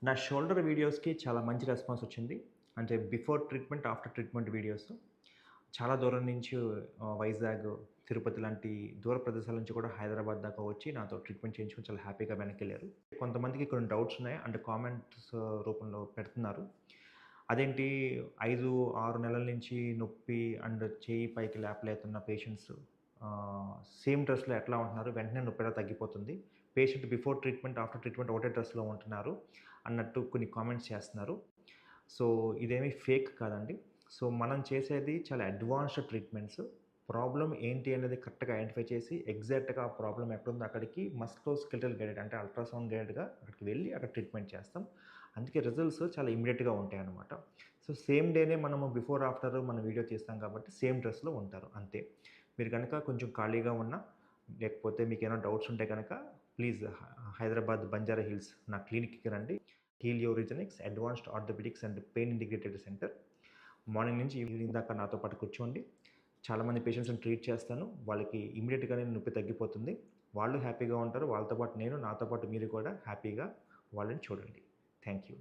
నా షోల్డర్ వీడియోస్‌కి చాలా మంచి రెస్పాన్స్ వచ్చింది. అంటే before treatment, after treatment videos. చాలా దూరం నుంచి వైజాగ్, తిరుపతి లాంటి దూర ప్రదేశాల నుంచి కూడా హైదరాబాద్ దాకా వచ్చి నాతో ట్రీట్మెంట్ చేయించుకొని చాలా హ్యాపీగా వెనక్కెళ్లారు. కొంతమందికి కొన్ని డౌట్స్ ఉన్నాయి. అంటే కామెంట్స్ రూపంలో పెడుతున్నారు. అదేంటి 5, 6 నెలల నుంచి నొప్పి అండ్ చెయ్యి పైకి లేపలేతున్న పేషెంట్స్ సేమ్ డ్రెస్‌లో ఎట్లా ఉంటున్నారు? వెంటనే నొప్పి ఎలా తగ్గిపోతుంది? Patient before treatment, after treatment ఒకటే డ్రెస్‌లో ఉంటున్నారు అన్నట్టు కొన్ని కామెంట్స్ చేస్తున్నారు. సో, ఇదేమీ ఫేక్ కాదండి. సో, మనం చేసేది చాలా అడ్వాన్స్డ్ ట్రీట్మెంట్స్. ప్రాబ్లమ్ ఏంటి అనేది కరెక్ట్‌గా ఐడెంటిఫై చేసి ఎగ్జాక్ట్‌గా ఆ ప్రాబ్లమ్ ఎక్కడుందో అక్కడికి మస్కులోస్కెలిటల్ గైడెడ్ అంటే అల్ట్రాసౌండ్ గైడెడ్‌గా అక్కడికి వెళ్ళి అక్కడ ట్రీట్మెంట్ చేస్తాం. అందుకే రిజల్ట్స్ చాలా ఇమ్మీడియేట్‌గా ఉంటాయన్నమాట. సో, సేమ్ డేనే మనము బిఫోర్, ఆఫ్టర్ మనం వీడియో తీస్తాం కాబట్టి సేమ్ డ్రెస్‌లో ఉంటారు అంతే. మీరు గనక కొంచెం ఖాళీగా ఉన్నా, లేకపోతే మీకేమైనా డౌట్స్ ఉంటే గనక ప్లీజ్ హైదరాబాద్ బంజారా హిల్స్ నా క్లినిక్‌కి రండి. Helio Regenix advanced orthopaedics and pain integrated centre. Morning నుంచి ఈవినింగ్ దాకా నాతో పాటు కూర్చోండి. చాలామంది పేషెంట్స్‌ని ట్రీట్ చేస్తాను. వాళ్ళకి ఇమ్మీడియేట్‌గానే నొప్పి తగ్గిపోతుంది. వాళ్ళు హ్యాపీగా ఉంటారు. వాళ్ళతో పాటు నేను, నాతో పాటు మీరు కూడా హ్యాపీగా వాళ్ళని చూడండి. Thank you.